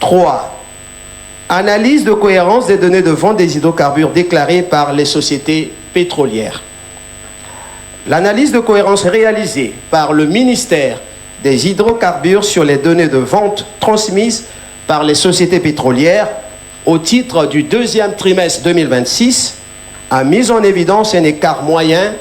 3. Analyse de cohérence des données de vente des hydrocarbures déclarées par les sociétés pétrolières. L'analyse de cohérence réalisée par le ministère des hydrocarbures sur les données de vente transmises par les sociétés pétrolières au titre du deuxième trimestre 2026 a mis en évidence un écart moyen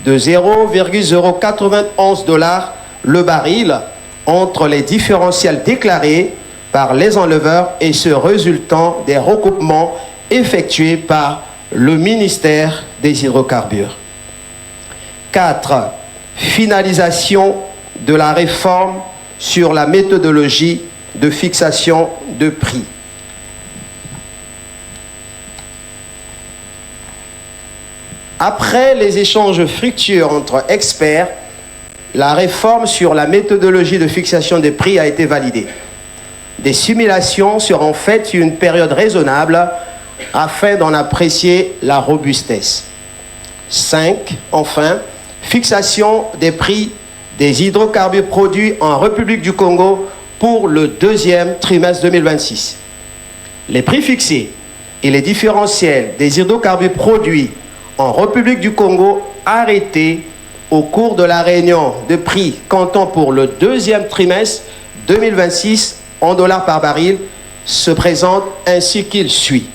de 0,091 $ le baril entre les différentiels déclarés par les enleveurs et ceux résultant des recoupements effectués par le ministère des hydrocarbures. 4. Finalisation de la réforme sur la méthodologie de fixation de prix. Après les échanges fructueux entre experts, la réforme sur la méthodologie de fixation des prix a été validée. Des simulations seront faites sur une période raisonnable afin d'en apprécier la robustesse. 5. Enfin, fixation des prix des hydrocarbures produits en République du Congo pour le deuxième trimestre 2026. Les prix fixés et les différentiels des hydrocarbures produits en République du Congo arrêtés au cours de la réunion de prix comptant pour le deuxième trimestre 2026 en dollars par baril se présentent ainsi qu'il suit.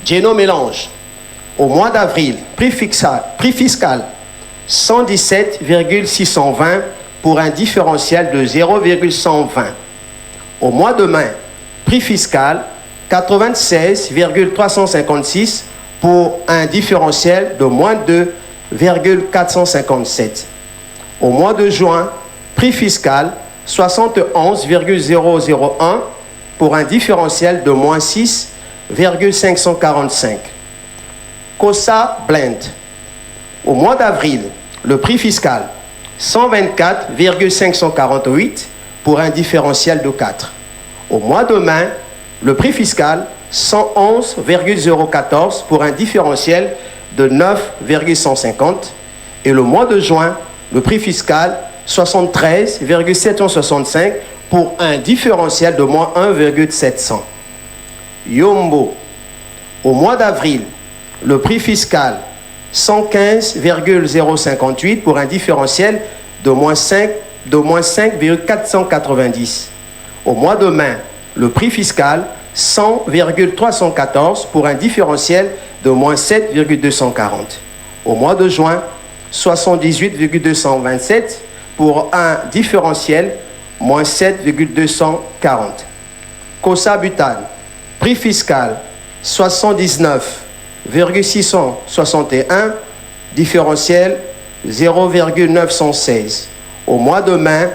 Geno Mélange, au mois d'avril, prix fiscal 117,620 pour un différentiel de 0,120. Au mois de mai, prix fiscal 96,356 pour un différentiel de moins 2,457. Au mois de juin, prix fiscal 71,001 pour un différentiel de moins 6,545. COSA Blend. Au mois d'avril, le prix fiscal 124,548 pour un différentiel de 4. Au mois de mai, le prix fiscal 111,014 pour un différentiel de 9,150. Et le mois de juin, le prix fiscal 73,765 pour un différentiel de moins 1,700. Yombo. Au mois d'avril, le prix fiscal 115,058 pour un différentiel de moins 5,490. Au mois de mai, le prix fiscal 100,314 pour un différentiel de moins 7,240. Au mois de juin, 78,227 pour un différentiel moins 7,240. COSA Butane, prix fiscal 79,661, différentiel 0,916. Au mois de mai,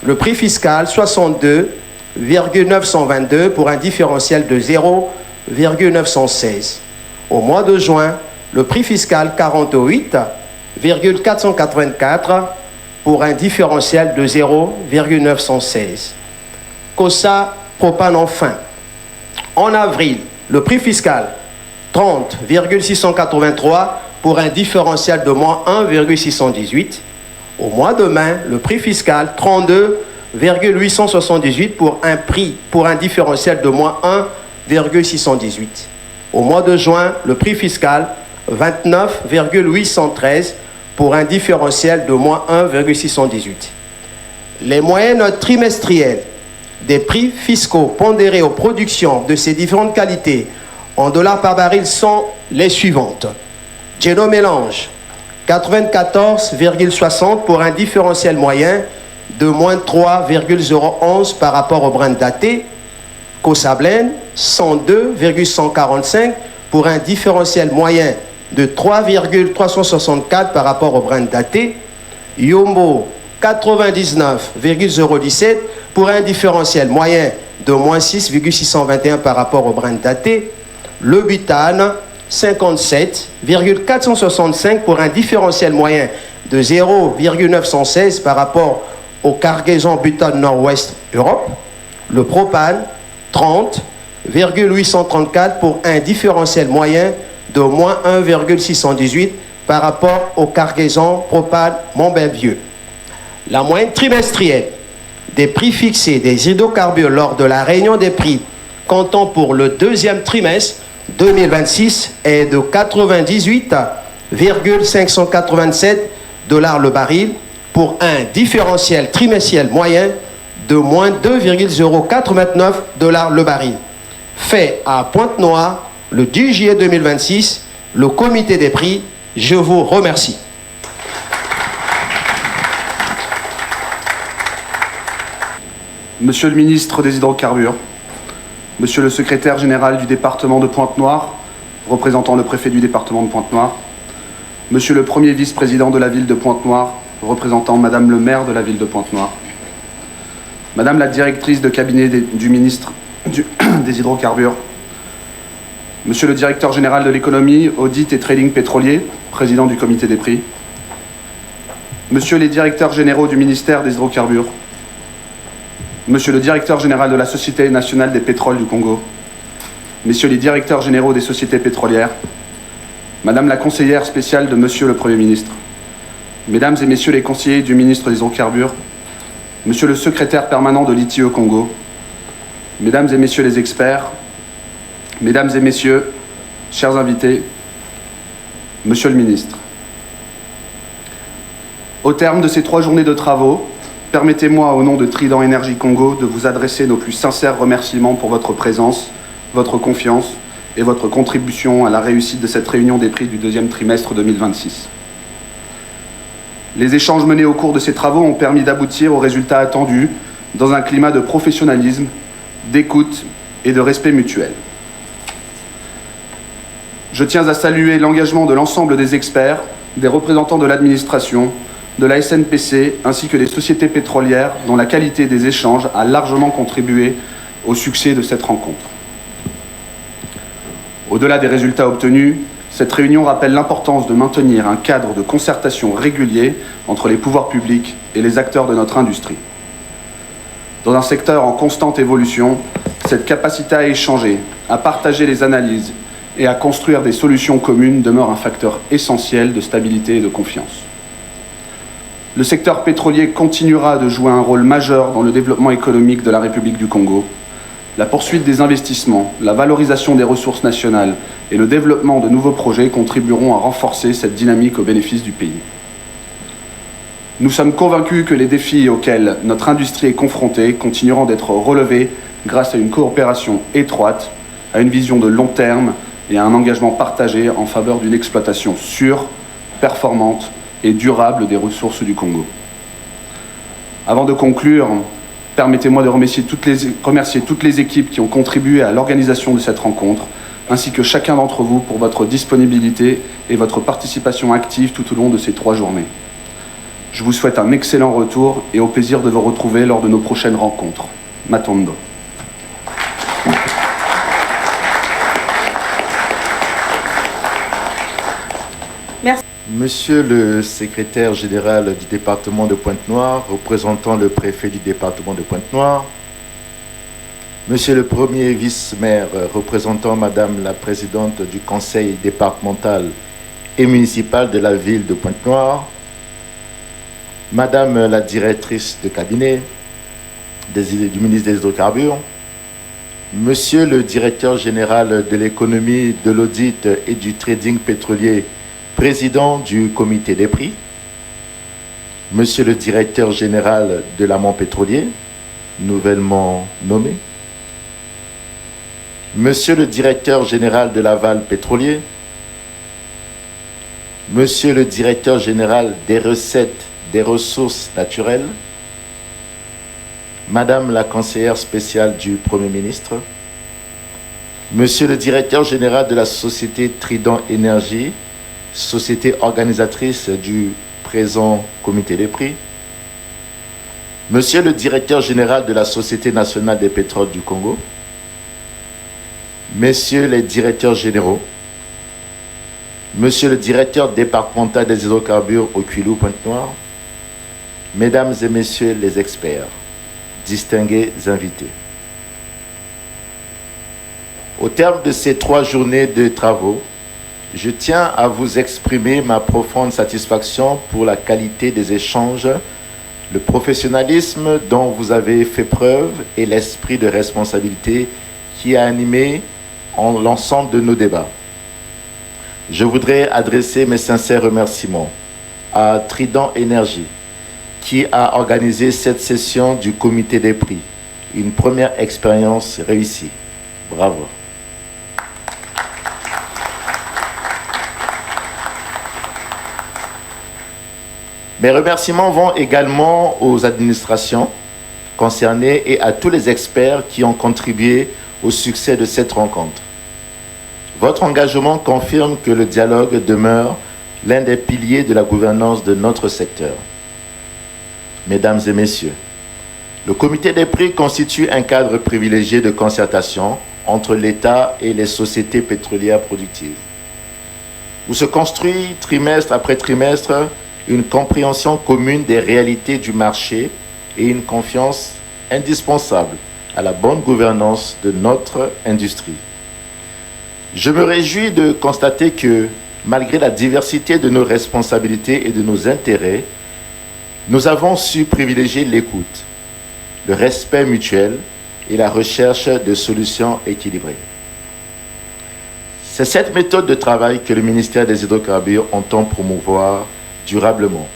le prix fiscal 62,922 pour un différentiel de 0,916. Au mois de juin, le prix fiscal 48,484 pour un différentiel de 0,916. COSA Propane enfin. En avril, le prix fiscal 30,683 pour un différentiel de moins 1,618. Au mois de mai, le prix fiscal 32,878 pour un différentiel de moins 1,618. Au mois de juin, le prix fiscal 29,813 pour un différentiel de moins 1,618. Les moyennes trimestrielles des prix fiscaux pondérés aux productions de ces différentes qualités en dollars par baril sont les suivantes. Geno Mélange, 94,60 pour un différentiel moyen de moins 3,011 par rapport au Brent daté. COSA Blend, 102,145 pour un différentiel moyen de 3,364 par rapport au Brent daté. Yombo, 99,017 pour un différentiel moyen de moins 6,621 par rapport au Brent daté. Le butane, 57,465 pour un différentiel moyen de 0,916 par rapport au cargaison butane Nord-Ouest Europe. Le propane, 30,834 pour un différentiel moyen de moins 1,618 par rapport aux cargaisons propane Montbellieu. La moyenne trimestrielle des prix fixés des hydrocarbures lors de la réunion des prix comptant pour le deuxième trimestre 2026 est de 98,587 $ le baril pour un différentiel trimestriel moyen de moins 2,0429 $ le baril. Fait à Pointe-Noire le 10 juillet 2026, le comité des prix, je vous remercie. Monsieur le ministre des Hydrocarbures, Monsieur le secrétaire général du département de Pointe-Noire, représentant le préfet du département de Pointe-Noire, Monsieur le premier vice-président de la ville de Pointe-Noire, représentant Madame le maire de la ville de Pointe-Noire, Madame la directrice de cabinet du ministre des Hydrocarbures, Monsieur le directeur général de l'économie, audit et trading pétrolier, président du comité des prix, Monsieur les directeurs généraux du ministère des Hydrocarbures, Monsieur le directeur général de la Société nationale des pétroles du Congo, Messieurs les directeurs généraux des sociétés pétrolières, Madame la conseillère spéciale de Monsieur le Premier ministre, Mesdames et Messieurs les conseillers du ministre des Hydrocarbures, Monsieur le secrétaire permanent de l'ITIE au Congo, Mesdames et Messieurs les experts, Mesdames et Messieurs, chers invités, Monsieur le ministre. Au terme de ces 3 journées de travaux, permettez-moi, au nom de Trident Énergie Congo, de vous adresser nos plus sincères remerciements pour votre présence, votre confiance et votre contribution à la réussite de cette réunion des prix du deuxième trimestre 2026. Les échanges menés au cours de ces travaux ont permis d'aboutir aux résultats attendus dans un climat de professionnalisme, d'écoute et de respect mutuel. Je tiens à saluer l'engagement de l'ensemble des experts, des représentants de l'administration, de la SNPC ainsi que des sociétés pétrolières dont la qualité des échanges a largement contribué au succès de cette rencontre. Au-delà des résultats obtenus, cette réunion rappelle l'importance de maintenir un cadre de concertation régulier entre les pouvoirs publics et les acteurs de notre industrie. Dans un secteur en constante évolution, cette capacité à échanger, à partager les analyses et à construire des solutions communes demeure un facteur essentiel de stabilité et de confiance. Le secteur pétrolier continuera de jouer un rôle majeur dans le développement économique de la République du Congo. La poursuite des investissements, la valorisation des ressources nationales et le développement de nouveaux projets contribueront à renforcer cette dynamique au bénéfice du pays. Nous sommes convaincus que les défis auxquels notre industrie est confrontée continueront d'être relevés grâce à une coopération étroite, à une vision de long terme et à un engagement partagé en faveur d'une exploitation sûre, performante et durable des ressources du Congo. Avant de conclure, permettez-moi de remercier toutes les équipes qui ont contribué à l'organisation de cette rencontre, ainsi que chacun d'entre vous pour votre disponibilité et votre participation active tout au long de ces 3 journées. Je vous souhaite un excellent retour et au plaisir de vous retrouver lors de nos prochaines rencontres. Matondo. Monsieur le secrétaire général du département de Pointe-Noire, représentant le préfet du département de Pointe-Noire, Monsieur le premier vice-maire, représentant Madame la présidente du conseil départemental et municipal de la ville de Pointe-Noire, Madame la directrice de cabinet du ministre des Hydrocarbures, Monsieur le directeur général de l'économie, de l'audit et du trading pétrolier, président du comité des prix, Monsieur le directeur général de l'amont pétrolier, nouvellement nommé, Monsieur le directeur général de l'aval pétrolier, Monsieur le directeur général des recettes des ressources naturelles, Madame la conseillère spéciale du Premier ministre, Monsieur le directeur général de la société Trident Énergie, société organisatrice du présent comité des prix, Monsieur le directeur général de la Société nationale des pétroles du Congo, Messieurs les directeurs généraux, Monsieur le directeur départemental des hydrocarbures au Quilou Pointe-Noire, Mesdames et Messieurs les experts, distingués invités. Au terme de ces 3 journées de travaux, je tiens à vous exprimer ma profonde satisfaction pour la qualité des échanges le professionnalisme dont vous avez fait preuve et l'esprit de responsabilité qui a animé l'ensemble de nos débats. Je voudrais adresser mes sincères remerciements à Trident Énergie qui a organisé cette session du comité des prix. Une première expérience réussie. Bravo. Mes remerciements vont également aux administrations concernées et à tous les experts qui ont contribué au succès de cette rencontre. Votre engagement confirme que le dialogue demeure l'un des piliers de la gouvernance de notre secteur. Mesdames et messieurs, le comité des prix constitue un cadre privilégié de concertation entre l'État et les sociétés pétrolières productives, où se construit trimestre après trimestre une compréhension commune des réalités du marché et une confiance indispensable à la bonne gouvernance de notre industrie. Je me réjouis de constater que, malgré la diversité de nos responsabilités et de nos intérêts, nous avons su privilégier l'écoute, le respect mutuel et la recherche de solutions équilibrées. C'est cette méthode de travail que le ministère des Hydrocarbures entend promouvoir durablement.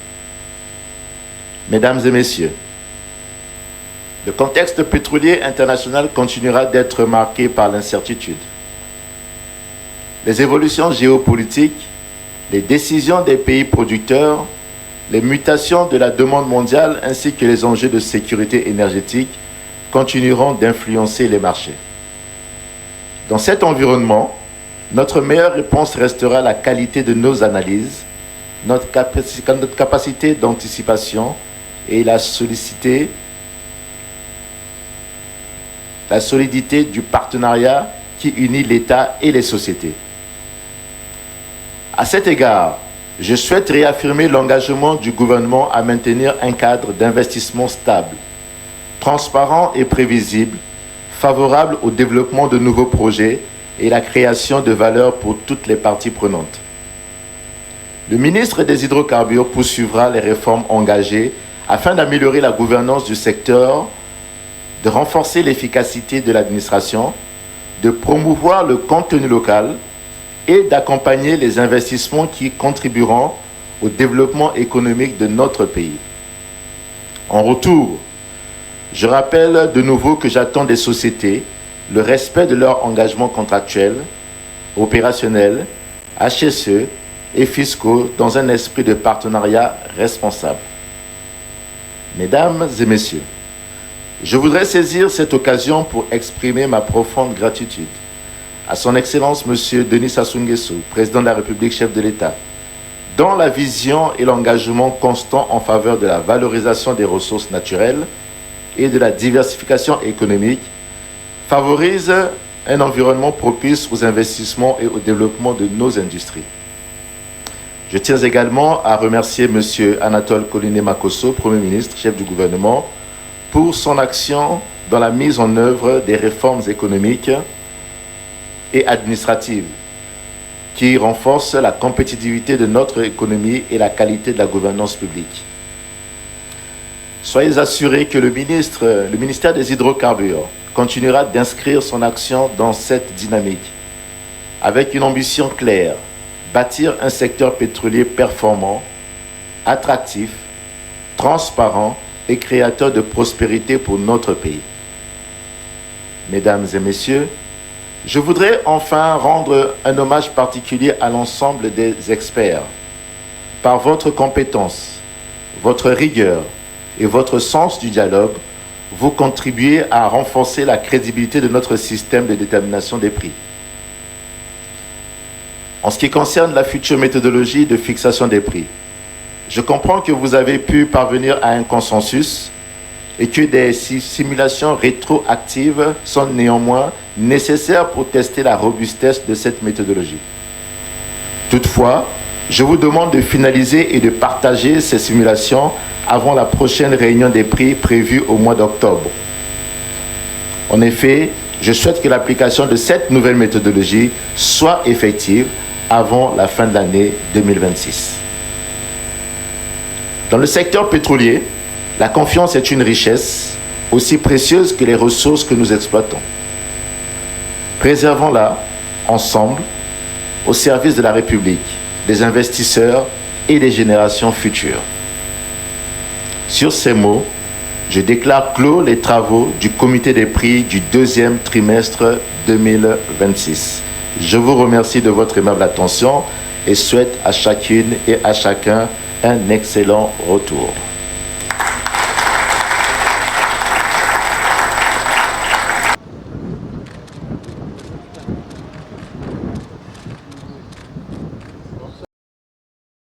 Mesdames et messieurs, le contexte pétrolier international continuera d'être marqué par l'incertitude. Les évolutions géopolitiques, les décisions des pays producteurs, les mutations de la demande mondiale ainsi que les enjeux de sécurité énergétique continueront d'influencer les marchés. Dans cet environnement, notre meilleure réponse restera la qualité de nos analyses, notre capacité d'anticipation et la solidité du partenariat qui unit l'État et les sociétés. À cet égard, je souhaite réaffirmer l'engagement du gouvernement à maintenir un cadre d'investissement stable, transparent et prévisible, favorable au développement de nouveaux projets et la création de valeur pour toutes les parties prenantes. Le ministre des Hydrocarbures poursuivra les réformes engagées afin d'améliorer la gouvernance du secteur, de renforcer l'efficacité de l'administration, de promouvoir le contenu local et d'accompagner les investissements qui contribueront au développement économique de notre pays. En retour, je rappelle de nouveau que j'attends des sociétés le respect de leurs engagements contractuels, opérationnels, HSE et fiscaux dans un esprit de partenariat responsable. Mesdames et messieurs, je voudrais saisir cette occasion pour exprimer ma profonde gratitude à son Excellence M. Denis Sassou Nguesso, Président de la République, chef de l'État, dont la vision et l'engagement constant en faveur de la valorisation des ressources naturelles et de la diversification économique favorisent un environnement propice aux investissements et au développement de nos industries. Je tiens également à remercier M. Anatole Koliné-Makosso, Premier ministre, chef du gouvernement, pour son action dans la mise en œuvre des réformes économiques et administratives qui renforcent la compétitivité de notre économie et la qualité de la gouvernance publique. Soyez assurés que le ministère des Hydrocarbures continuera d'inscrire son action dans cette dynamique avec une ambition claire: bâtir un secteur pétrolier performant, attractif, transparent et créateur de prospérité pour notre pays. Mesdames et messieurs, je voudrais enfin rendre un hommage particulier à l'ensemble des experts. Par votre compétence, votre rigueur et votre sens du dialogue, vous contribuez à renforcer la crédibilité de notre système de détermination des prix. En ce qui concerne la future méthodologie de fixation des prix, je comprends que vous avez pu parvenir à un consensus et que des simulations rétroactives sont néanmoins nécessaires pour tester la robustesse de cette méthodologie. Toutefois, je vous demande de finaliser et de partager ces simulations avant la prochaine réunion des prix prévue au mois d'octobre. En effet, je souhaite que l'application de cette nouvelle méthodologie soit effective avant la fin de l'année 2026. Dans le secteur pétrolier, La confiance est une richesse aussi précieuse que les ressources que nous exploitons. Préservons-la ensemble au service de la République, des investisseurs et des générations futures. Sur ces mots, je déclare clos les travaux du comité des prix du deuxième trimestre 2026. Je vous remercie de votre aimable attention et souhaite à chacune et à chacun un excellent retour.